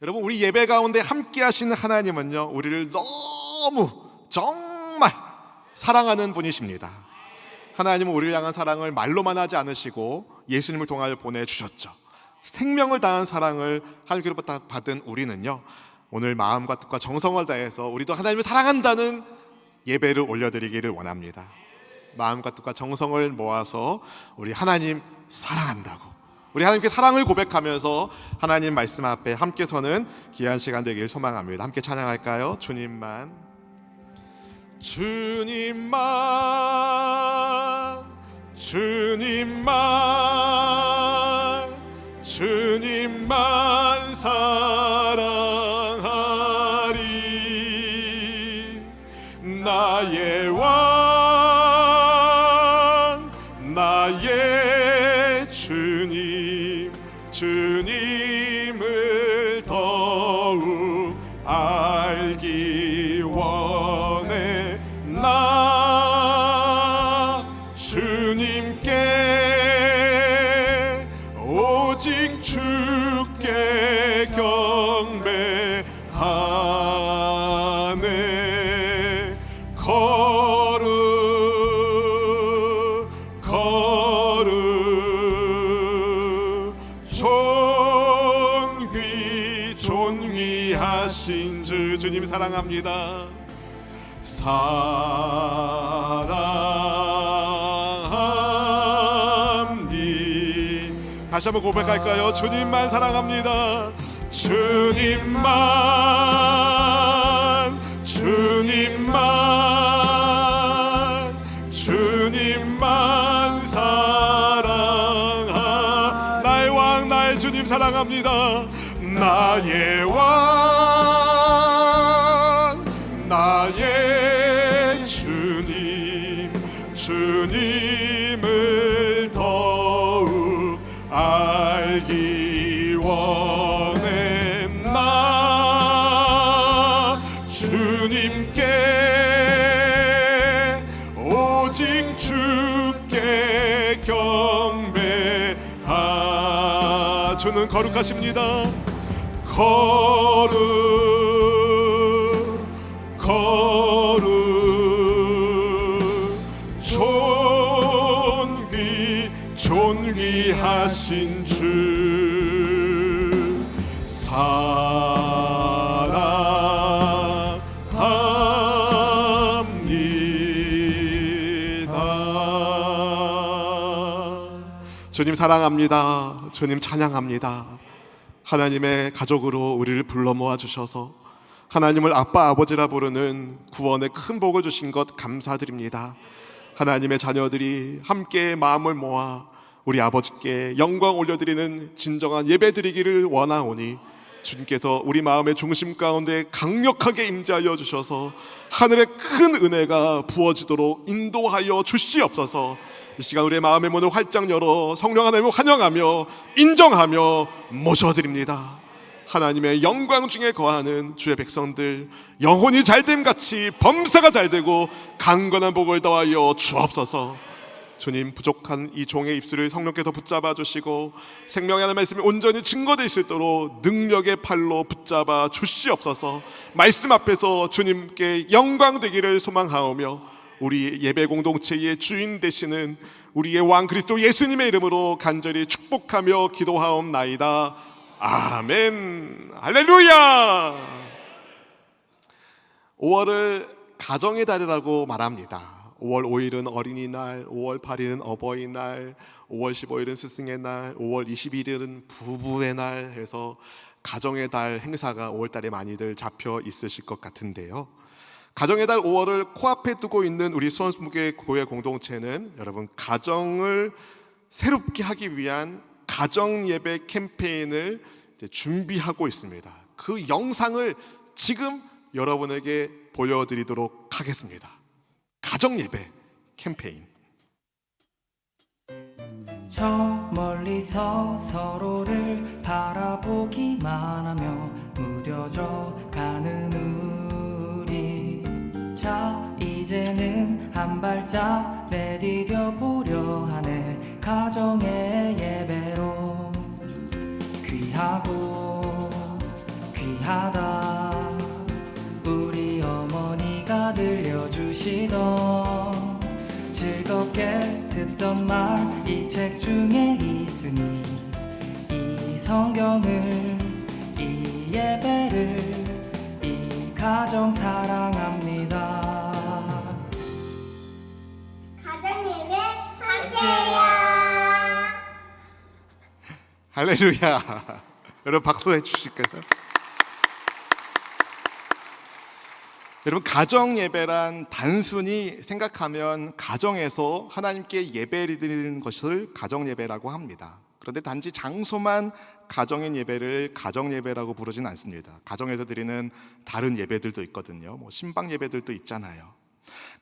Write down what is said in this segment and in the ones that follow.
여러분, 우리 예배 가운데 함께 하시는 하나님은요, 우리를 너무 정말 사랑하는 분이십니다. 하나님은 우리를 향한 사랑을 말로만 하지 않으시고 예수님을 통하여 보내주셨죠. 생명을 다한 사랑을 하나님께로부터 받은 우리는요, 오늘 마음과 뜻과 정성을 다해서 우리도 하나님을 사랑한다는 예배를 올려드리기를 원합니다. 마음과 뜻과 정성을 모아서 우리 하나님 사랑한다고, 우리 하나님께 사랑을 고백하면서 하나님 말씀 앞에 함께 서는 귀한 시간 되길 소망합니다. 함께 찬양할까요? 주님만, 주님만, 주님만, 주님만 사랑하리. 나의 왕, 나의 주님, 주님을 더욱 알기 원해. 나 주님께 오직 주께 경배하네. 거룩 존귀하신 주, 주님 사랑합니다. 사랑합니. 다시 한번 고백할까요? 주님만 사랑합니다. 주님만, 주님만, 주님만 사랑하. 나의 왕, 나의 주님 사랑합니다. 나의 왕, 나의 주님, 주님을 더욱 알기 원해. 나 주님께 오직 주께 경배하. 주는 거룩하십니다. 거룩, 존귀하신 주 사랑합니다. 주님 사랑합니다. 주님 찬양합니다. 하나님의 가족으로 우리를 불러 모아 주셔서 하나님을 아빠 아버지라 부르는 구원의 큰 복을 주신 것 감사드립니다. 하나님의 자녀들이 함께 마음을 모아 우리 아버지께 영광 올려드리는 진정한 예배 드리기를 원하오니 주님께서 우리 마음의 중심 가운데 강력하게 임재하여 주셔서 하늘의 큰 은혜가 부어지도록 인도하여 주시옵소서. 이 시간 우리의 마음의 문을 활짝 열어 성령 하나님을 환영하며 인정하며 모셔드립니다. 하나님의 영광 중에 거하는 주의 백성들 영혼이 잘됨같이 범사가 잘되고 강건한 복을 더하여 주옵소서. 주님, 부족한 이 종의 입술을 성령께서 붙잡아 주시고 생명의 하나님의 말씀이 온전히 증거되어 있을 도록 능력의 팔로 붙잡아 주시옵소서. 말씀 앞에서 주님께 영광 되기를 소망하오며 우리 예배 공동체의 주인 되시는 우리의 왕 그리스도 예수님의 이름으로 간절히 축복하며 기도하옵나이다. 아멘. 할렐루야. 5월을 가정의 달이라고 말합니다. 5월 5일은 어린이날, 5월 8일은 어버이날, 5월 15일은 스승의 날, 5월 21일은 부부의 날 해서 가정의 달 행사가 5월 달에 많이들 잡혀 있으실 것 같은데요. 가정의 달 5월을 코앞에 두고 있는 우리 수원수목교회 교회 공동체는 여러분 가정을 새롭게 하기 위한 가정 예배 캠페인을 준비하고 있습니다. 그 영상을 지금 여러분에게 보여드리도록 하겠습니다. 가정 예배 캠페인. 저 멀리서 서로를 바라보기만 하며 무뎌져 가는 우리. 자 이제는 한 발짝 내디뎌 보려 하네. 가정의 예배로 귀하고 귀하다. 우리 어머니가 들려주시던 즐겁게 듣던 말 이 책 중에 있으니 이 성경을 이 예배를 이 가정 사랑합니다. 가정 예배 함께해요. 할렐루야. 여러분 박수해 주실까요? 여러분 가정 예배란 단순히 생각하면 가정에서 하나님께 예배를 드리는 것을 가정 예배라고 합니다. 그런데 단지 장소만 가정인 예배를 가정 예배라고 부르진 않습니다. 가정에서 드리는 다른 예배들도 있거든요. 신방 예배들도 있잖아요.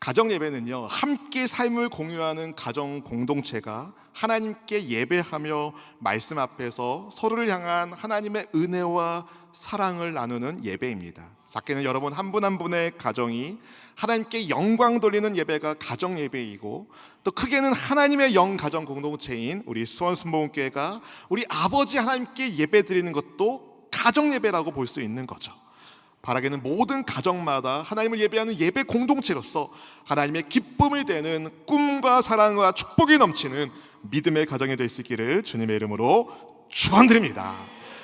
가정 예배는요, 함께 삶을 공유하는 가정 공동체가 하나님께 예배하며 말씀 앞에서 서로를 향한 하나님의 은혜와 사랑을 나누는 예배입니다. 작게는 여러분 한 분 한 분의 가정이 하나님께 영광 돌리는 예배가 가정 예배이고, 또 크게는 하나님의 영 가정 공동체인 우리 수원순복음교회가 우리 아버지 하나님께 예배 드리는 것도 가정 예배라고 볼 수 있는 거죠. 바라기는 모든 가정마다 하나님을 예배하는 예배 공동체로서 하나님의 기쁨이 되는 꿈과 사랑과 축복이 넘치는 믿음의 가정이 될 수 있기를 주님의 이름으로 축원드립니다.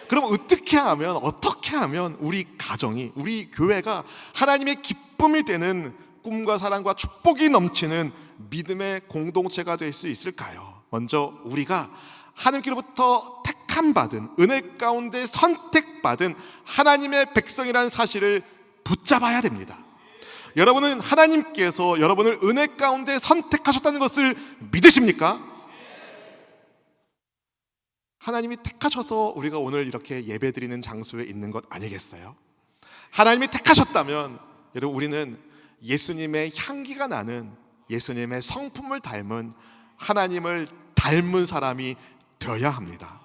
그럼 어떻게 하면 우리 가정이, 우리 교회가 하나님의 기쁨이 되는 꿈과 사랑과 축복이 넘치는 믿음의 공동체가 될 수 있을까요? 먼저 우리가 하나님께로부터 택함받은, 은혜 가운데 선택받은 하나님의 백성이라는 사실을 붙잡아야 됩니다. 여러분은 하나님께서 여러분을 은혜 가운데 선택하셨다는 것을 믿으십니까? 하나님이 택하셔서 우리가 오늘 이렇게 예배드리는 장소에 있는 것 아니겠어요? 하나님이 택하셨다면 여러분, 우리는 예수님의 향기가 나는, 예수님의 성품을 닮은, 하나님을 닮은 사람이 되어야 합니다.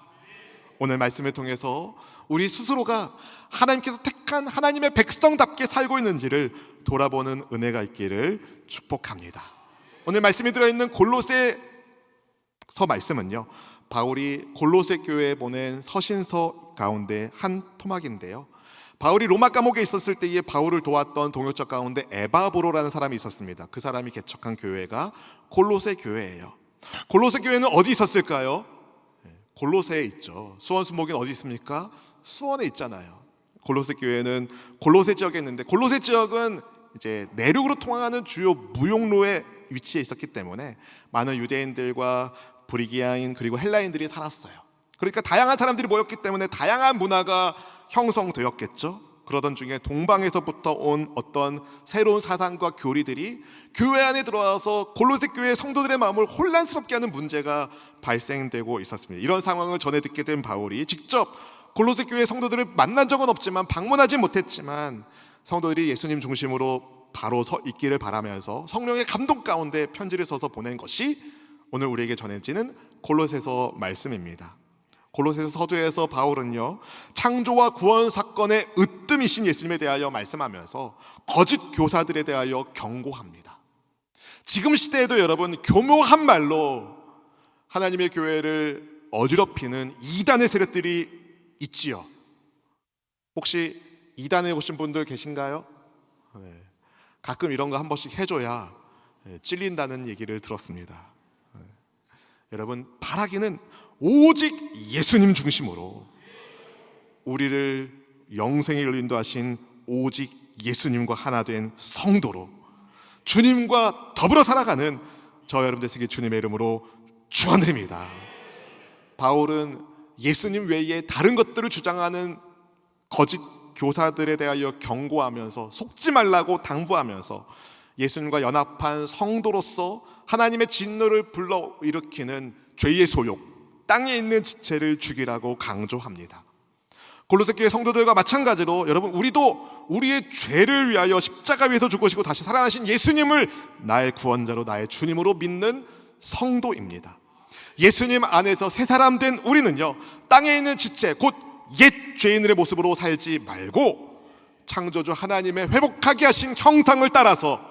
오늘 말씀을 통해서 우리 스스로가 하나님께서 택한 하나님의 백성답게 살고 있는지를 돌아보는 은혜가 있기를 축복합니다. 오늘 말씀이 들어있는 골로새서 말씀은요, 바울이 골로새 교회에 보낸 서신서 가운데 한 토막인데요, 바울이 로마 감옥에 있었을 때에 바울을 도왔던 동역자 가운데 에바브로라는 사람이 있었습니다. 그 사람이 개척한 교회가 골로새 교회예요. 골로새 교회는 어디 있었을까요? 골로새에 있죠. 수원수목은 어디 있습니까? 수원에 있잖아요. 골로새 교회는 골로새 지역에 있는데, 골로새 지역은 이제 내륙으로 통하는 주요 무역로에 위치해 있었기 때문에 많은 유대인들과 브리기아인 그리고 헬라인들이 살았어요. 그러니까 다양한 사람들이 모였기 때문에 다양한 문화가 형성되었겠죠. 그러던 중에 동방에서부터 온 어떤 새로운 사상과 교리들이 교회 안에 들어와서 골로새 교회 성도들의 마음을 혼란스럽게 하는 문제가 발생되고 있었습니다. 이런 상황을 전해 듣게 된 바울이 직접 골로새 교회 성도들을 만난 적은 없지만, 방문하지 못했지만, 성도들이 예수님 중심으로 바로 서 있기를 바라면서 성령의 감동 가운데 편지를 써서 보낸 것이 오늘 우리에게 전해지는 골로새서 말씀입니다. 골로새서 서두에서 바울은요, 창조와 구원 사건의 으뜸이신 예수님에 대하여 말씀하면서 거짓 교사들에 대하여 경고합니다. 지금 시대에도 여러분, 교묘한 말로 하나님의 교회를 어지럽히는 이단의 세력들이 있지요. 혹시 이단에 오신 분들 계신가요? 네. 가끔 이런 거 한 번씩 해줘야 찔린다는 얘기를 들었습니다. 여러분, 바라기는 오직 예수님 중심으로 우리를 영생에 인도하신 오직 예수님과 하나 된 성도로 주님과 더불어 살아가는 저 여러분들 에게 주님의 이름으로 축원드립니다. 바울은 예수님 외에 다른 것들을 주장하는 거짓 교사들에 대하여 경고하면서 속지 말라고 당부하면서 예수님과 연합한 성도로서 하나님의 진노를 불러일으키는 죄의 소욕, 땅에 있는 지체를 죽이라고 강조합니다. 골로새 교회 성도들과 마찬가지로 여러분, 우리도 우리의 죄를 위하여 십자가 위에서 죽으시고 다시 살아나신 예수님을 나의 구원자로, 나의 주님으로 믿는 성도입니다. 예수님 안에서 새 사람 된 우리는요, 땅에 있는 지체, 곧 옛 죄인들의 모습으로 살지 말고 창조주 하나님의 회복하게 하신 형상을 따라서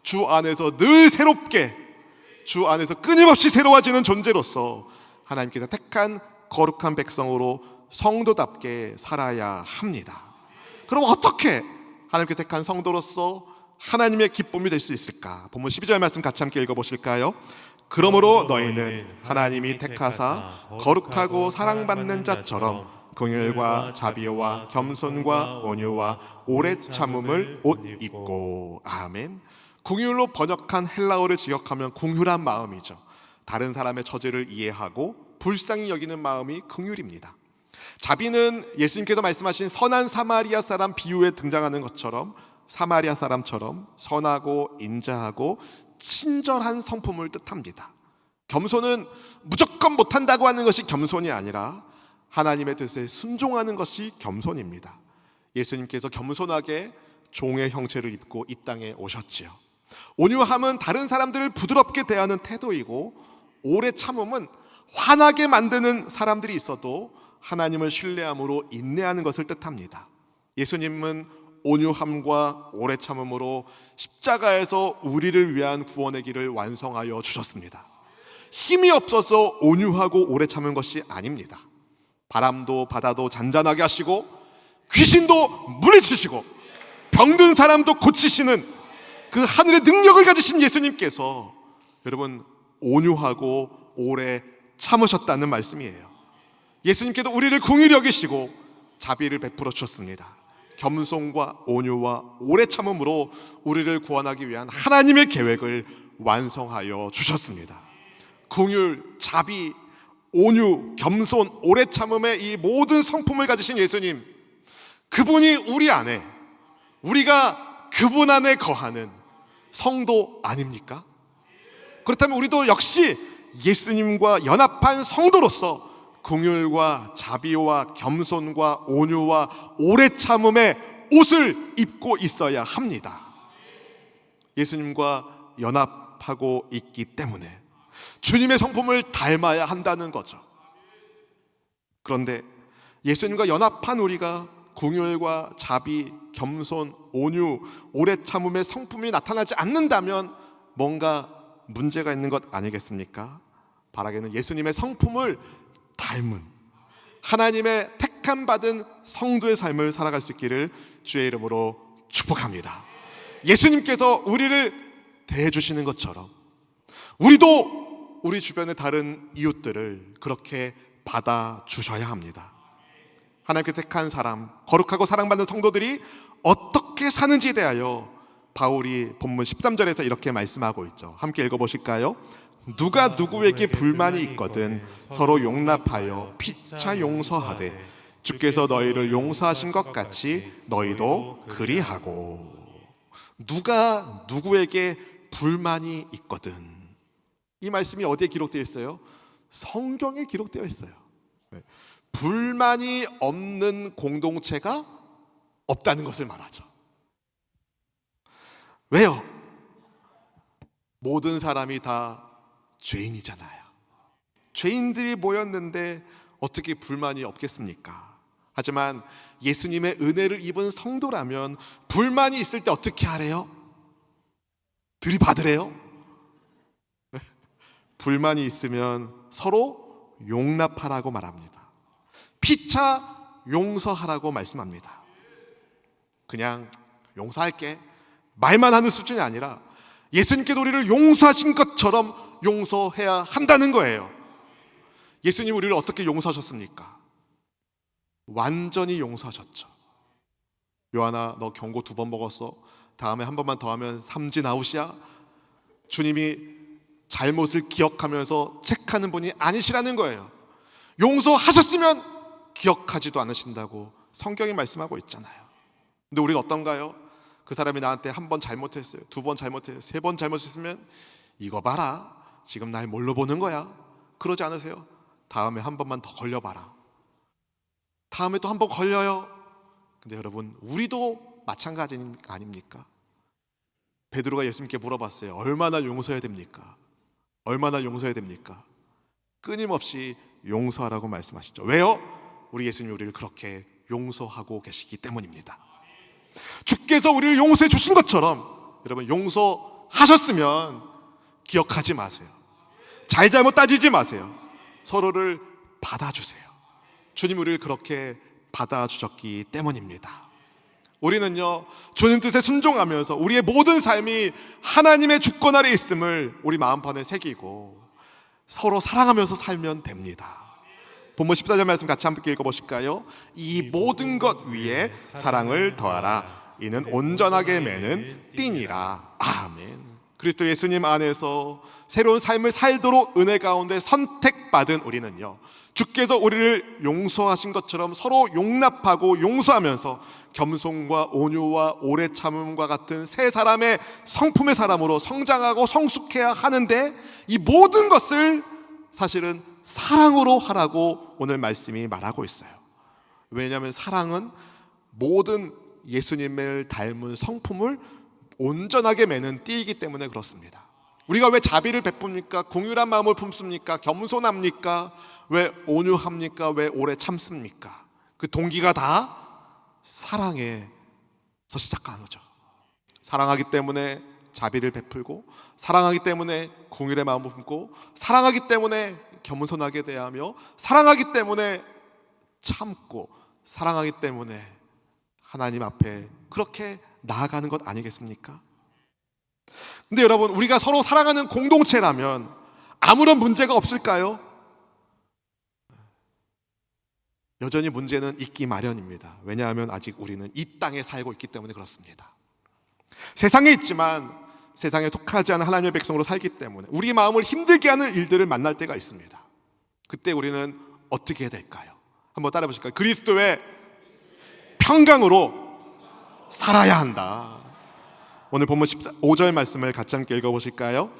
주 안에서 늘 새롭게, 주 안에서 끊임없이 새로워지는 존재로서 하나님께서 택한 거룩한 백성으로 성도답게 살아야 합니다. 그럼 어떻게 하나님께 택한 성도로서 하나님의 기쁨이 될 수 있을까? 본문 12절 말씀 같이 함께 읽어보실까요? 그러므로 너희는 하나님이 택하사 거룩하고 사랑받는 자처럼 긍휼과 자비와 겸손과 온유와 오래 참음을 옷 입고. 아멘. 긍휼로 번역한 헬라어를 직역하면 궁휼한 마음이죠. 다른 사람의 처지를 이해하고 불쌍히 여기는 마음이 긍휼입니다. 자비는 예수님께서 말씀하신 선한 사마리아 사람 비유에 등장하는 것처럼 사마리아 사람처럼 선하고 인자하고 친절한 성품을 뜻합니다. 겸손은 무조건 못한다고 하는 것이 겸손이 아니라 하나님의 뜻에 순종하는 것이 겸손입니다. 예수님께서 겸손하게 종의 형체를 입고 이 땅에 오셨지요. 온유함은 다른 사람들을 부드럽게 대하는 태도이고, 오래 참음은 화나게 만드는 사람들이 있어도 하나님을 신뢰함으로 인내하는 것을 뜻합니다. 예수님은 온유함과 오래 참음으로 십자가에서 우리를 위한 구원의 길을 완성하여 주셨습니다. 힘이 없어서 온유하고 오래 참은 것이 아닙니다. 바람도 바다도 잔잔하게 하시고 귀신도 물리치시고 병든 사람도 고치시는 그 하늘의 능력을 가지신 예수님께서 여러분 온유하고 오래 참으셨다는 말씀이에요. 예수님께도 우리를 긍휼히 여기시고 자비를 베풀어 주셨습니다. 겸손과 온유와 오래 참음으로 우리를 구원하기 위한 하나님의 계획을 완성하여 주셨습니다. 긍휼, 자비, 온유, 겸손, 오래 참음의 이 모든 성품을 가지신 예수님, 그분이 우리 안에, 우리가 그분 안에 거하는 성도 아닙니까? 그렇다면 우리도 역시 예수님과 연합한 성도로서 긍휼과 자비와 겸손과 온유와 오래 참음의 옷을 입고 있어야 합니다. 예수님과 연합하고 있기 때문에 주님의 성품을 닮아야 한다는 거죠. 그런데 예수님과 연합한 우리가 긍휼과 자비, 겸손, 온유, 오래 참음의 성품이 나타나지 않는다면 뭔가 문제가 있는 것 아니겠습니까? 바라기는 예수님의 성품을 닮은 하나님의 택함 받은 성도의 삶을 살아갈 수 있기를 주의 이름으로 축복합니다. 예수님께서 우리를 대해 주시는 것처럼 우리도 우리 주변의 다른 이웃들을 그렇게 받아 주셔야 합니다. 하나님께 택한 사람, 거룩하고 사랑받는 성도들이 어떻게 사는지에 대하여 바울이 본문 13절에서 이렇게 말씀하고 있죠. 함께 읽어보실까요? 누가 누구에게 불만이 있거든 서로 용납하여 피차 용서하되 주께서 너희를 용서하신 것 같이 너희도 그리하고. 누가 누구에게 불만이 있거든, 이 말씀이 어디에 기록되어 있어요? 성경에 기록되어 있어요. 불만이 없는 공동체가 없다는 것을 말하죠. 왜요? 모든 사람이 다 죄인이잖아요. 죄인들이 모였는데 어떻게 불만이 없겠습니까? 하지만 예수님의 은혜를 입은 성도라면 불만이 있을 때 어떻게 하래요? 들이받으래요? 불만이 있으면 서로 용납하라고 말합니다. 피차 용서하라고 말씀합니다. 그냥 용서할게 말만 하는 수준이 아니라 예수님께서 우리를 용서하신 것처럼 용서해야 한다는 거예요. 예수님 우리를 어떻게 용서하셨습니까? 완전히 용서하셨죠. 요한아, 너 경고 2번 먹었어. 다음에 한 번만 더 하면 삼진 아웃이야. 주님이 잘못을 기억하면서 체크하는 분이 아니시라는 거예요. 용서하셨으면 기억하지도 않으신다고 성경이 말씀하고 있잖아요. 근데 우리가 어떤가요? 그 사람이 나한테 1번 잘못했어요, 2번 잘못했어요, 3번 잘못했으면 이거 봐라, 지금 날 뭘로 보는 거야? 그러지 않으세요? 다음에 한 번만 더 걸려봐라. 다음에 또 한 번 걸려요. 근데 여러분, 우리도 마찬가지 아닙니까? 베드로가 예수님께 물어봤어요. 얼마나 용서해야 됩니까? 얼마나 용서해야 됩니까? 끊임없이 용서하라고 말씀하시죠. 왜요? 우리 예수님이 우리를 그렇게 용서하고 계시기 때문입니다. 주께서 우리를 용서해 주신 것처럼 여러분, 용서하셨으면 기억하지 마세요. 잘잘못 따지지 마세요. 서로를 받아주세요. 주님 우리를 그렇게 받아주셨기 때문입니다. 우리는요 주님 뜻에 순종하면서 우리의 모든 삶이 하나님의 주권 아래 있음을 우리 마음판에 새기고 서로 사랑하면서 살면 됩니다. 본문 14절 말씀 같이 함께 읽어보실까요? 이 모든 것 위에 사랑을 더하라. 이는 온전하게 매는 띠니라. 아멘. 그리스도 예수님 안에서 새로운 삶을 살도록 은혜 가운데 선택받은 우리는요 주께서 우리를 용서하신 것처럼 서로 용납하고 용서하면서 겸손과 온유와 오래 참음과 같은 세 사람의 성품의 사람으로 성장하고 성숙해야 하는데, 이 모든 것을 사실은 사랑으로 하라고 오늘 말씀이 말하고 있어요. 왜냐하면 사랑은 모든 예수님을 닮은 성품을 온전하게 매는 띠이기 때문에 그렇습니다. 우리가 왜 자비를 베풉니까? 궁휼한 마음을 품습니까? 겸손합니까? 왜 온유합니까? 왜 오래 참습니까? 그 동기가 다 사랑에서 시작하는 거죠. 사랑하기 때문에 자비를 베풀고, 사랑하기 때문에 궁휼의 마음을 품고, 사랑하기 때문에 겸손하게 대하며, 사랑하기 때문에 참고, 사랑하기 때문에 하나님 앞에 그렇게 나아가는 것 아니겠습니까? 근데 여러분, 우리가 서로 사랑하는 공동체라면 아무런 문제가 없을까요? 여전히 문제는 있기 마련입니다. 왜냐하면 아직 우리는 이 땅에 살고 있기 때문에 그렇습니다. 세상에 있지만 세상에 속하지 않은 하나님의 백성으로 살기 때문에 우리 마음을 힘들게 하는 일들을 만날 때가 있습니다. 그때 우리는 어떻게 해야 될까요? 한번 따라해 보실까요? 그리스도의 평강으로 살아야 한다. 오늘 본문 15절 말씀을 같이 함께 읽어보실까요?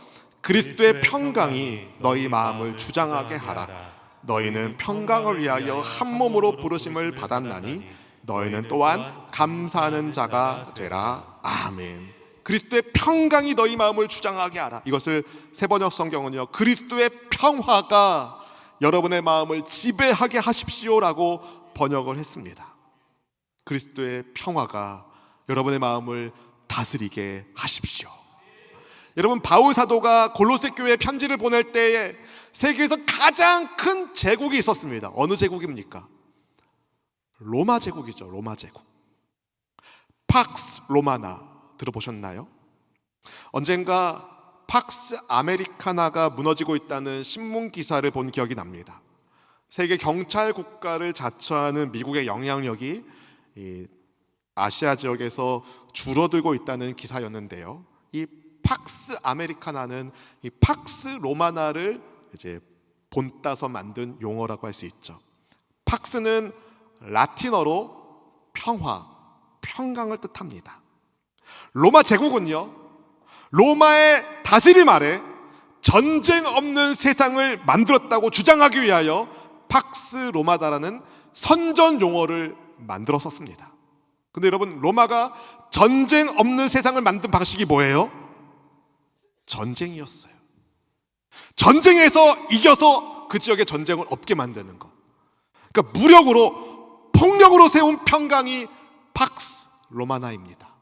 그리스도의 평강이 너희 마음을 주장하게 하라. 너희는 평강을 위하여 한 몸으로 부르심을 받았나니 너희는 또한 감사하는 자가 되라. 아멘. 그리스도의 평강이 너희 마음을 주장하게 하라. 이것을 세번역 성경은요 그리스도의 평화가 여러분의 마음을 지배하게 하십시오라고 번역을 했습니다. 그리스도의 평화가 여러분의 마음을 다스리게 하십시오. 여러분, 바울 사도가 골로새 교회에 편지를 보낼 때에 세계에서 가장 큰 제국이 있었습니다. 어느 제국입니까? 로마 제국이죠. 로마 제국. 팍스 로마나 들어보셨나요? 언젠가 팍스 아메리카나가 무너지고 있다는 신문 기사를 본 기억이 납니다. 세계 경찰 국가를 자처하는 미국의 영향력이 이 아시아 지역에서 줄어들고 있다는 기사였는데요. 이 팍스 아메리카나는 이 팍스 로마나를 이제 본따서 만든 용어라고 할 수 있죠. 팍스는 라틴어로 평화, 평강을 뜻합니다. 로마 제국은요, 로마의 다스림 아래 전쟁 없는 세상을 만들었다고 주장하기 위하여 팍스 로마다라는 선전 용어를 만들어 썼습니다. 근데 여러분, 로마가 전쟁 없는 세상을 만든 방식이 뭐예요? 전쟁이었어요. 전쟁에서 이겨서 그 지역에 전쟁을 없게 만드는 거. 그러니까 무력으로, 폭력으로 세운 평강이 팍스 로마나입니다.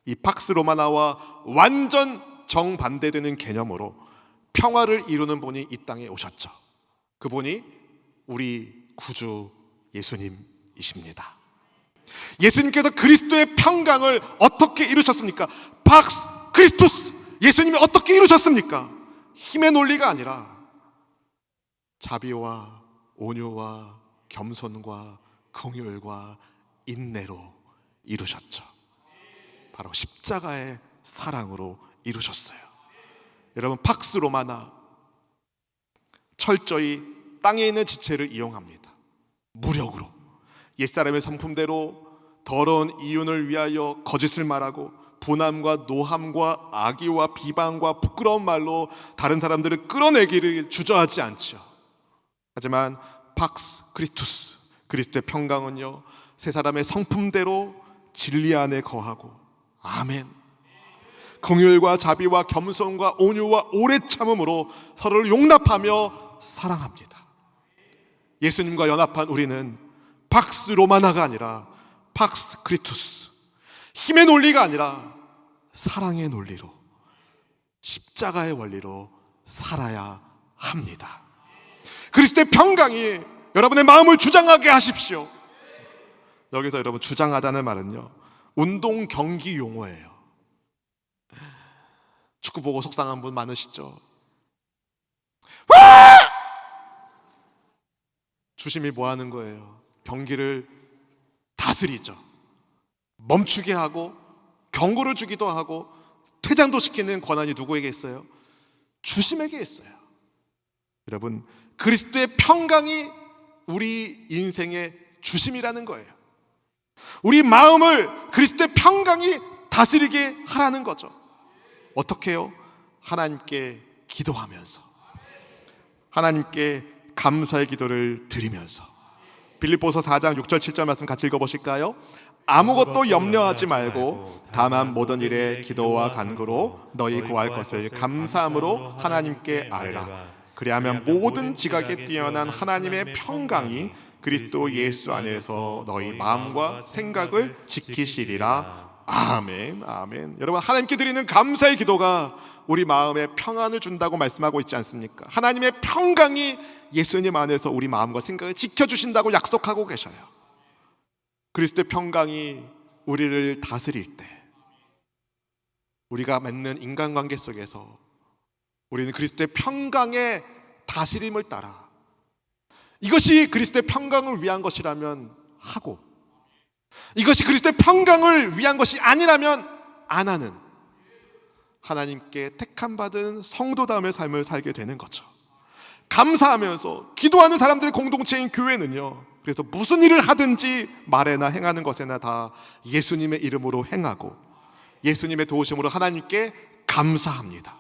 이 팍스 로마나와 완전 정반대되는 개념으로 평화를 이루는 분이 이 땅에 오셨죠. 그분이 우리 구주 예수님이십니다. 예수님께서 그리스도의 평강을 어떻게 이루셨습니까? 팍스 크리스투스, 예수님이 어떻게 이루셨습니까? 힘의 논리가 아니라 자비와 온유와 겸손과 긍휼과 인내로 이루셨죠. 바로 십자가의 사랑으로 이루셨어요. 여러분, 팍스 로마나 철저히 땅에 있는 지체를 이용합니다. 무력으로 옛사람의 성품대로 더러운 이윤을 위하여 거짓을 말하고 분함과 노함과 악의와 비방과 부끄러운 말로 다른 사람들을 끌어내기를 주저하지 않죠. 하지만 팍스 크리스투스, 그리스도의 평강은요 세 사람의 성품대로 진리 안에 거하고, 아멘, 긍휼과 자비와 겸손과 온유와 오래 참음으로 서로를 용납하며 사랑합니다. 예수님과 연합한 우리는 팍스 로마나가 아니라 팍스 크리스투스, 힘의 논리가 아니라 사랑의 논리로, 십자가의 원리로 살아야 합니다. 그리스도의 평강이 여러분의 마음을 주장하게 하십시오. 여기서 여러분 주장하다는 말은요, 운동 경기 용어예요. 축구 보고 속상한 분 많으시죠? 주심이 뭐 하는 거예요? 경기를 다스리죠. 멈추게 하고 경고를 주기도 하고 퇴장도 시키는 권한이 누구에게 있어요? 주심에게 있어요. 여러분, 그리스도의 평강이 우리 인생의 주심이라는 거예요. 우리 마음을 그리스도의 평강이 다스리게 하라는 거죠. 어떻게 해요? 하나님께 기도하면서, 하나님께 감사의 기도를 드리면서. 빌립보서 4장 6절 7절 말씀 같이 읽어보실까요? 아무것도 염려하지 말고 다만 모든 일에 기도와 간구로 너희 구할 것을 감사함으로 하나님께 아뢰라. 그리하면 모든 지각에 뛰어난 하나님의 평강이 그리스도 예수 안에서 너희 마음과 생각을 지키시리라. 아멘, 아멘. 여러분, 하나님께 드리는 감사의 기도가 우리 마음에 평안을 준다고 말씀하고 있지 않습니까? 하나님의 평강이 예수님 안에서 우리 마음과 생각을 지켜주신다고 약속하고 계셔요. 그리스도의 평강이 우리를 다스릴 때, 우리가 맺는 인간관계 속에서 우리는 그리스도의 평강의 다스림을 따라, 이것이 그리스도의 평강을 위한 것이라면 하고, 이것이 그리스도의 평강을 위한 것이 아니라면 안 하는, 하나님께 택함받은 성도다움의 삶을 살게 되는 거죠. 감사하면서 기도하는 사람들의 공동체인 교회는요, 그래서 무슨 일을 하든지 말에나 행하는 것에나 다 예수님의 이름으로 행하고 예수님의 도우심으로 하나님께 감사합니다.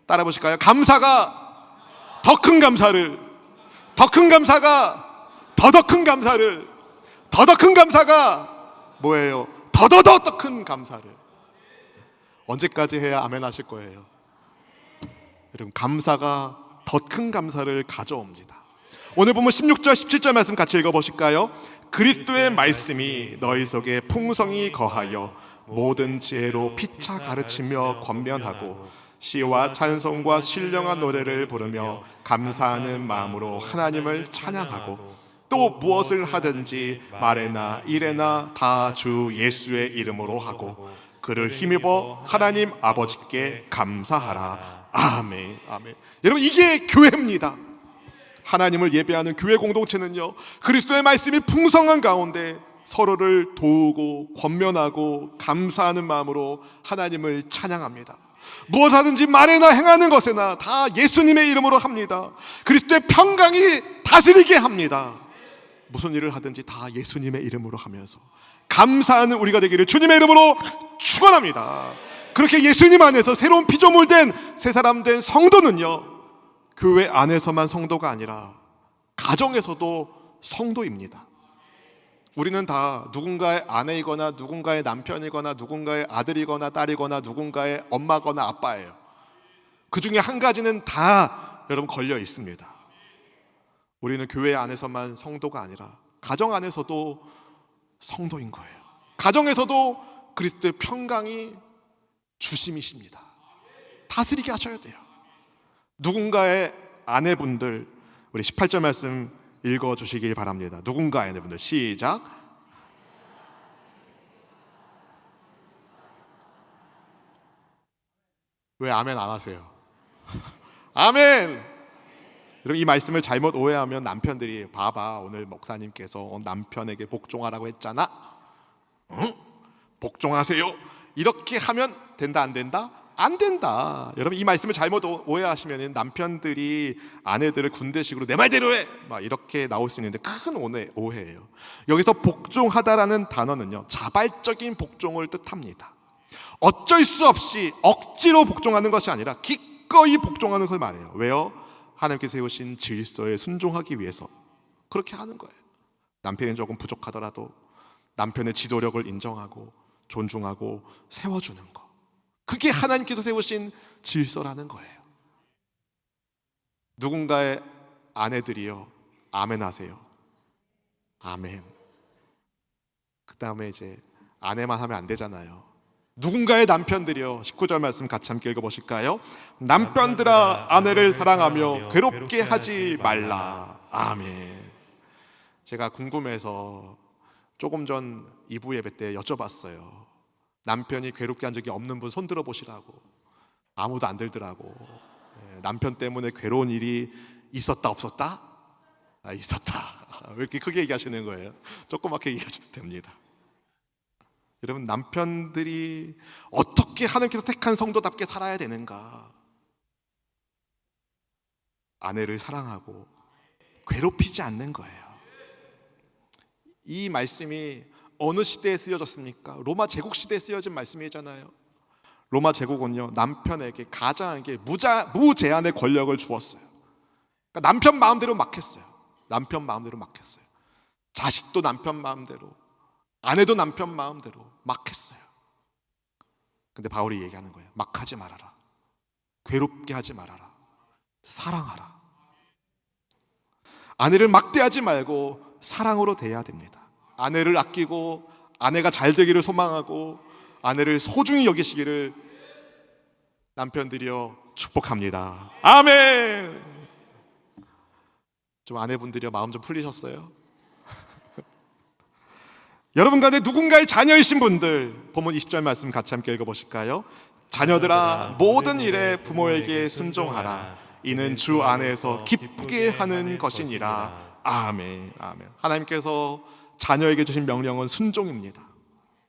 따라 보실까요? 감사가 더 큰 감사를, 더 큰 감사가 더 큰 감사를, 더 큰 감사가 뭐예요? 더 큰 감사를. 언제까지 해야 아멘 하실 거예요? 여러분, 감사가 더 큰 감사를 가져옵니다. 오늘 보면 16절 17절 말씀 같이 읽어보실까요? 그리스도의 말씀이 너희 속에 풍성히 거하여 모든 지혜로 피차 가르치며 권면하고 시와 찬송과 신령한 노래를 부르며 감사하는 마음으로 하나님을 찬양하고 또 무엇을 하든지 말에나 일에나 다 주 예수의 이름으로 하고 그를 힘입어 하나님 아버지께 감사하라. 아멘, 아멘. 여러분, 이게 교회입니다. 하나님을 예배하는 교회 공동체는요, 그리스도의 말씀이 풍성한 가운데 서로를 도우고 권면하고 감사하는 마음으로 하나님을 찬양합니다. 무엇하든지 말에나 행하는 것에나 다 예수님의 이름으로 합니다. 그리스도의 평강이 다스리게 합니다. 무슨 일을 하든지 다 예수님의 이름으로 하면서 감사하는 우리가 되기를 주님의 이름으로 축원합니다. 그렇게 예수님 안에서 새로운 피조물된 새 사람 된 성도는요, 교회 안에서만 성도가 아니라 가정에서도 성도입니다. 우리는 다 누군가의 아내이거나 누군가의 남편이거나 누군가의 아들이거나 딸이거나 누군가의 엄마거나 아빠예요. 그 중에 한 가지는 다 여러분 걸려 있습니다. 우리는 교회 안에서만 성도가 아니라 가정 안에서도 성도인 거예요. 가정에서도 그리스도의 평강이 주심이십니다. 다스리게 하셔야 돼요. 누군가의 아내분들, 우리 18절 말씀 읽어주시기 바랍니다. 누군가의 아내분들, 시작. 왜 아멘 안 하세요? 아멘. 여러분, 이 말씀을 잘못 오해하면 남편들이 봐봐, 오늘 목사님께서 남편에게 복종하라고 했잖아. 응? 복종하세요. 이렇게 하면 된다 안 된다? 안 된다. 여러분, 이 말씀을 잘못 오해하시면 남편들이 아내들을 군대식으로 내 말대로 해 막 이렇게 나올 수 있는데 큰 오해예요. 여기서 복종하다라는 단어는요, 자발적인 복종을 뜻합니다. 어쩔 수 없이 억지로 복종하는 것이 아니라 기꺼이 복종하는 것을 말해요. 왜요? 하나님께서 세우신 질서에 순종하기 위해서 그렇게 하는 거예요. 남편이 조금 부족하더라도 남편의 지도력을 인정하고 존중하고 세워주는 거, 그게 하나님께서 세우신 질서라는 거예요. 누군가의 아내들이요, 아멘 하세요. 아멘. 그 다음에 이제 아내만 하면 안 되잖아요. 누군가의 남편들이요, 19절 말씀 같이 함께 읽어보실까요? 남편들아 아내를 사랑하며 괴롭게 하지 말라. 아멘. 제가 궁금해서 조금 전 2부 예배 때 여쭤봤어요. 남편이 괴롭게 한 적이 없는 분 손 들어보시라고. 아무도 안 들더라고. 남편 때문에 괴로운 일이 있었다 없었다? 있었다. 왜 이렇게 크게 얘기하시는 거예요? 조그맣게 얘기하셔도 됩니다. 여러분, 남편들이 어떻게 하나님께서 택한 성도답게 살아야 되는가? 아내를 사랑하고 괴롭히지 않는 거예요. 이 말씀이 어느 시대에 쓰여졌습니까? 로마 제국 시대에 쓰여진 말씀이잖아요. 로마 제국은요, 남편에게 가장에게 무제한의 권력을 주었어요. 그러니까 남편 마음대로 막 했어요. 남편 마음대로 막 했어요. 자식도 남편 마음대로, 아내도 남편 마음대로 막 했어요. 근데 바울이 얘기하는 거예요. 막 하지 말아라. 괴롭게 하지 말아라. 사랑하라. 아내를 막대하지 말고 사랑으로 대해야 됩니다. 아내를 아끼고 아내가 잘 되기를 소망하고 아내를 소중히 여기시기를 남편들이여 축복합니다. 아멘. 좀 아내분들이여 마음 좀 풀리셨어요? 여러분 가운데 누군가의 자녀이신 분들, 본문 20절 말씀 같이 함께 읽어보실까요? 자녀들아, 모든 일에 부모에게 순종하라. 이는 주 안에서 기쁘게 하는 것이니라. 아멘. 아멘. 하나님께서 자녀에게 주신 명령은 순종입니다.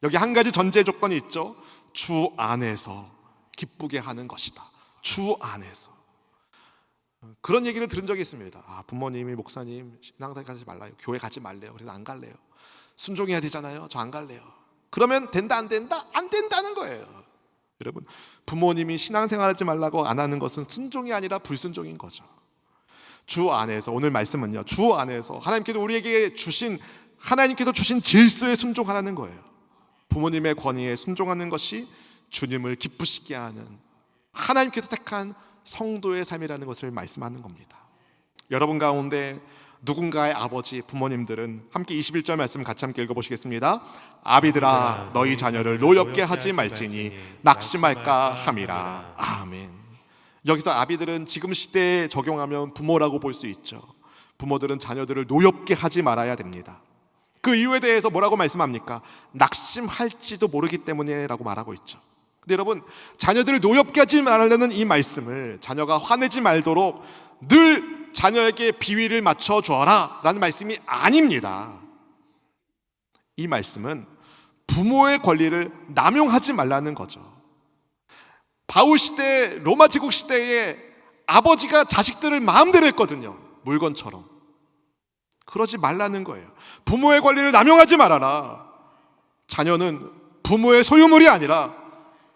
여기 한 가지 전제 조건이 있죠. 주 안에서 기쁘게 하는 것이다. 주 안에서. 그런 얘기를 들은 적이 있습니다. 부모님이 목사님 신앙생 가지 말라요. 교회 가지 말래요. 그래서 안 갈래요. 순종해야 되잖아요. 저 안 갈래요. 그러면 된다 안 된다? 안 된다는 거예요. 여러분, 부모님이 신앙생활하지 말라고 안 하는 것은 순종이 아니라 불순종인 거죠. 주 안에서, 오늘 말씀은요, 주 안에서 하나님께서 우리에게 주신, 하나님께서 주신 질서에 순종하라는 거예요. 부모님의 권위에 순종하는 것이 주님을 기쁘시게 하는 하나님께서 택한 성도의 삶이라는 것을 말씀하는 겁니다. 여러분 가운데 누군가의 아버지, 부모님들은 함께 21절 말씀 같이 함께 읽어보시겠습니다. 아비들아, 너희 자녀를 노엽게 하지 말지니 낙심할까 함이라. 아멘. 여기서 아비들은 지금 시대에 적용하면 부모라고 볼 수 있죠. 부모들은 자녀들을 노엽게 하지 말아야 됩니다. 그 이유에 대해서 뭐라고 말씀합니까? 낙심할지도 모르기 때문에 라고 말하고 있죠. 근데 여러분, 자녀들을 노엽게 하지 말라는 이 말씀을 자녀가 화내지 말도록 늘 자녀에게 비위를 맞춰 주어라 라는 말씀이 아닙니다. 이 말씀은 부모의 권리를 남용하지 말라는 거죠. 바울 시대, 로마 제국 시대에 아버지가 자식들을 마음대로 했거든요. 물건처럼. 그러지 말라는 거예요. 부모의 권리를 남용하지 말아라. 자녀는 부모의 소유물이 아니라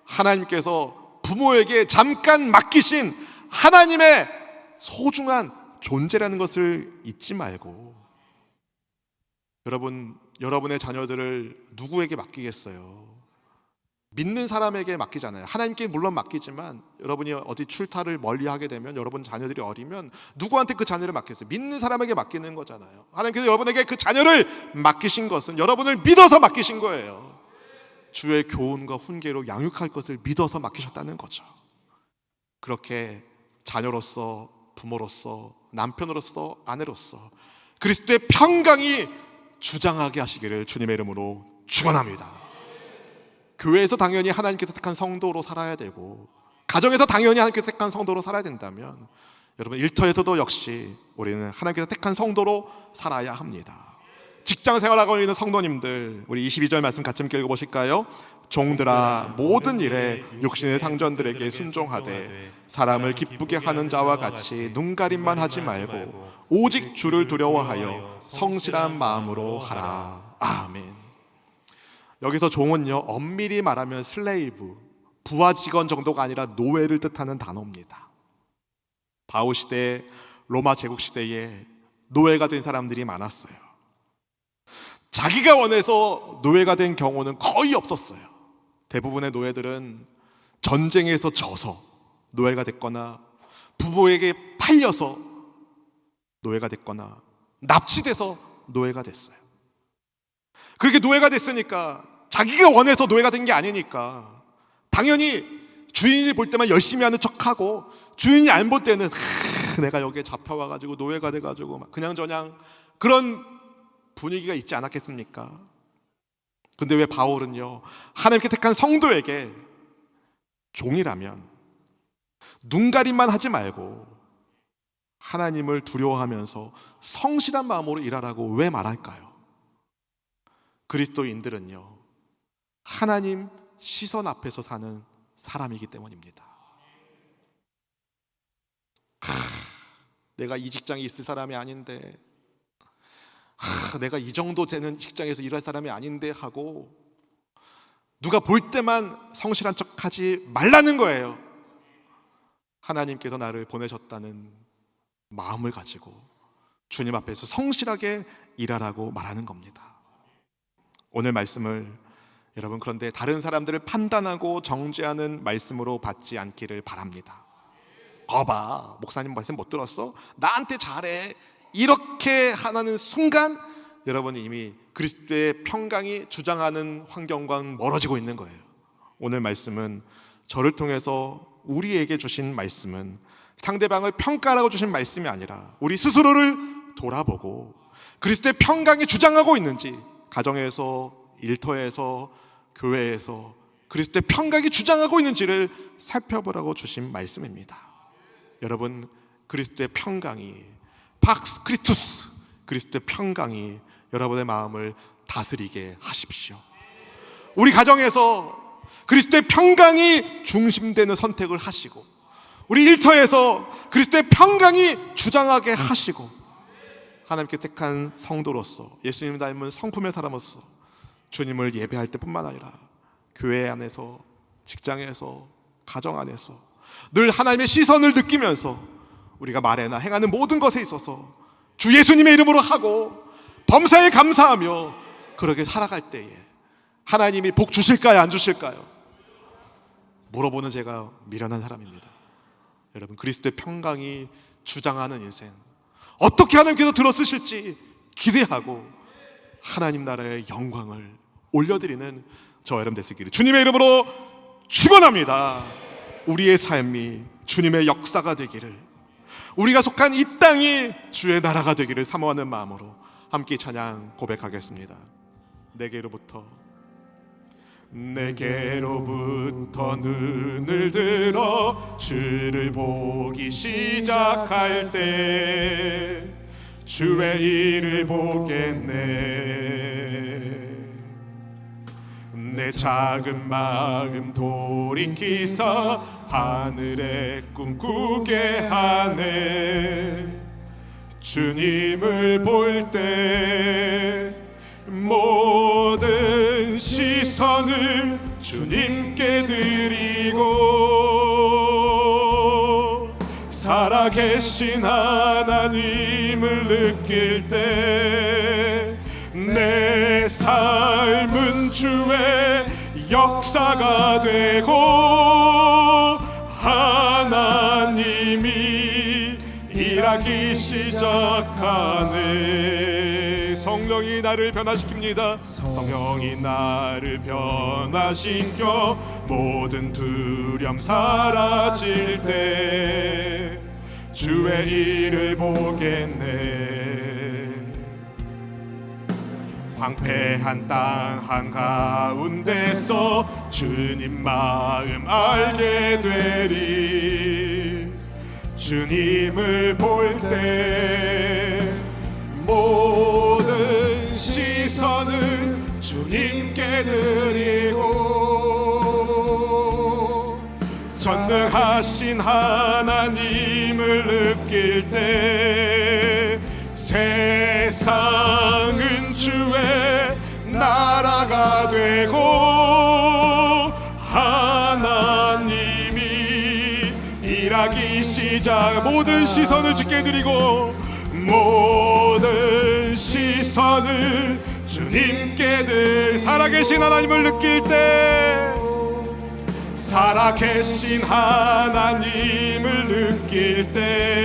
하나님께서 부모에게 잠깐 맡기신 하나님의 소중한 존재라는 것을 잊지 말고, 여러분의 자녀들을 누구에게 맡기겠어요? 믿는 사람에게 맡기잖아요. 하나님께 물론 맡기지만 여러분이 어디 출타를 멀리 하게 되면, 여러분 자녀들이 어리면 누구한테 그 자녀를 맡겼어요? 믿는 사람에게 맡기는 거잖아요. 하나님께서 여러분에게 그 자녀를 맡기신 것은 여러분을 믿어서 맡기신 거예요. 주의 교훈과 훈계로 양육할 것을 믿어서 맡기셨다는 거죠. 그렇게 자녀로서, 부모로서, 남편으로서, 아내로서 그리스도의 평강이 주장하게 하시기를 주님의 이름으로 축원합니다. 교회에서 당연히 하나님께서 택한 성도로 살아야 되고, 가정에서 당연히 하나님께서 택한 성도로 살아야 된다면, 여러분 일터에서도 역시 우리는 하나님께서 택한 성도로 살아야 합니다. 직장 생활하고 있는 성도님들, 우리 22절 말씀 같이 함께 읽어보실까요? 종들아, 모든 일에 육신의 상전들에게 순종하되 사람을 기쁘게 하는 자와 같이 눈가림만 하지 말고 오직 주를 두려워하여 성실한 마음으로 하라. 아멘. 여기서 종은요, 엄밀히 말하면 슬레이브, 부하 직원 정도가 아니라 노예를 뜻하는 단어입니다. 바울 시대, 로마 제국 시대에 노예가 된 사람들이 많았어요. 자기가 원해서 노예가 된 경우는 거의 없었어요. 대부분의 노예들은 전쟁에서 져서 노예가 됐거나 부모에게 팔려서 노예가 됐거나 납치돼서 노예가 됐어요. 그렇게 노예가 됐으니까 자기가 원해서 노예가 된 게 아니니까 당연히 주인이 볼 때만 열심히 하는 척하고, 주인이 안 볼 때는 내가 여기에 잡혀와가지고 노예가 돼가지고 그냥저냥 그런 분위기가 있지 않았겠습니까? 근데 왜 바울은요, 하나님께 택한 성도에게 종이라면 눈가림만 하지 말고 하나님을 두려워하면서 성실한 마음으로 일하라고 왜 말할까요? 그리스도인들은요, 하나님 시선 앞에서 사는 사람이기 때문입니다. 내가 이 직장에 있을 사람이 아닌데, 내가 이 정도 되는 직장에서 일할 사람이 아닌데 하고 누가 볼 때만 성실한 척하지 말라는 거예요. 하나님께서 나를 보내셨다는 마음을 가지고 주님 앞에서 성실하게 일하라고 말하는 겁니다. 오늘 말씀을 여러분, 그런데 다른 사람들을 판단하고 정죄하는 말씀으로 받지 않기를 바랍니다. 거봐, 목사님 말씀 못 들었어? 나한테 잘해, 이렇게 하는 순간 여러분이 이미 그리스도의 평강이 주장하는 환경과는 멀어지고 있는 거예요. 오늘 말씀은 저를 통해서 우리에게 주신 말씀은 상대방을 평가라고 주신 말씀이 아니라 우리 스스로를 돌아보고 그리스도의 평강이 주장하고 있는지, 가정에서, 일터에서, 교회에서 그리스도의 평강이 주장하고 있는지를 살펴보라고 주신 말씀입니다. 여러분, 그리스도의 평강이, 팍스 크리투스, 그리스도의 평강이 여러분의 마음을 다스리게 하십시오. 우리 가정에서 그리스도의 평강이 중심되는 선택을 하시고, 우리 일터에서 그리스도의 평강이 주장하게 하시고, 하나님께 택한 성도로서, 예수님 닮은 성품의 사람으로서 주님을 예배할 때뿐만 아니라 교회 안에서, 직장에서, 가정 안에서 늘 하나님의 시선을 느끼면서 우리가 말해나 행하는 모든 것에 있어서 주 예수님의 이름으로 하고 범사에 감사하며 그렇게 살아갈 때에 하나님이 복 주실까요, 안 주실까요? 물어보는 제가 미련한 사람입니다. 여러분, 그리스도의 평강이 주장하는 인생, 어떻게 하나님께서 들어쓰실지 기대하고 하나님 나라의 영광을 올려드리는 저와 여러분 되시기를 주님의 이름으로 축원합니다. 우리의 삶이 주님의 역사가 되기를, 우리가 속한 이 땅이 주의 나라가 되기를 사모하는 마음으로 함께 찬양 고백하겠습니다. 내게로부터 눈을 들어 주를 보기 시작할 때 주의 일을 보겠네. 내 작은 마음 돌이키사 하늘의 꿈꾸게 하네. 주님을 볼 때 모든 시선을 주님께 드리고 살아계신 하나님을 느낄 때 내 삶은 주의 역사가 되고 하나님이 일하기 시작하네. 성령이 나를 변화시킵니다. 성령이 나를 변화시켜 모든 두려움 사라질 때 주의 일을 보겠네. 황폐한 땅 한가운데서 주님 마음 알게 되리. 주님을 볼 때 모든 시선을 주님께 드리고 전능하신 하나님을 느낄 때 세상은 주의 나라가 되고 하나님이 일하기 시작. 모든 시선을 주께 드리고 모든 시선을 주님께 드리. 살아계신 하나님을 느낄 때 살아계신 하나님을 느낄 때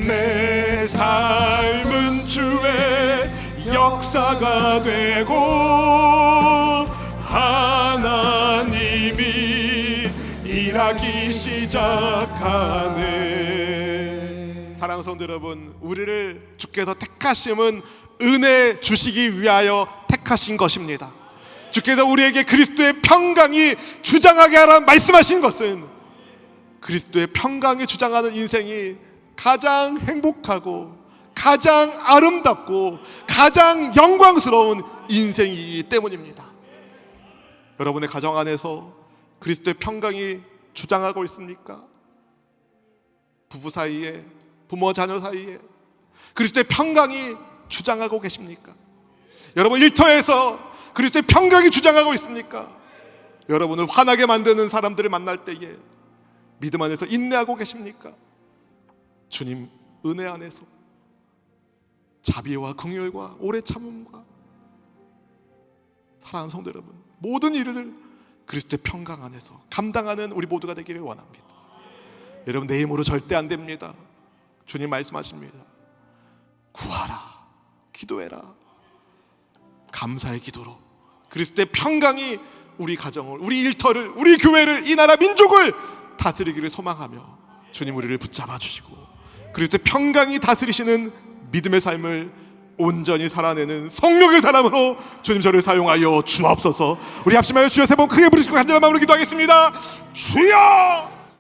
내 삶은 주의 역사가 되고 하나님이 일하기 시작하네. 사랑하는 성도 여러분, 우리를 주께서 택하심은 은혜 주시기 위하여 택하셨습니다. 택하신 것입니다. 주께서 우리에게 그리스도의 평강이 주장하게 하라 말씀하신 것은 그리스도의 평강이 주장하는 인생이 가장 행복하고 가장 아름답고 가장 영광스러운 인생이기 때문입니다. 여러분의 가정 안에서 그리스도의 평강이 주장하고 있습니까? 부부 사이에, 부모 자녀 사이에 그리스도의 평강이 주장하고 계십니까? 여러분 일터에서 그리스도의 평강이 주장하고 있습니까? 여러분을 화나게 만드는 사람들을 만날 때에 믿음 안에서 인내하고 계십니까? 주님 은혜 안에서 자비와 긍휼과 오래 참음과 사랑하는 성도 여러분, 모든 일을 그리스도의 평강 안에서 감당하는 우리 모두가 되기를 원합니다. 여러분 내 힘으로 절대 안 됩니다. 주님 말씀하십니다. 구하라, 기도해라. 감사의 기도로 그리스도의 평강이 우리 가정을, 우리 일터를, 우리 교회를, 이 나라 민족을 다스리기를 소망하며 주님 우리를 붙잡아 주시고 그리스도의 평강이 다스리시는 믿음의 삶을 온전히 살아내는 성령의 사람으로 주님 저를 사용하여 주옵소서. 우리 합심하여 주여 세 번 크게 부르시고 간절한 마음으로 기도하겠습니다. 주여!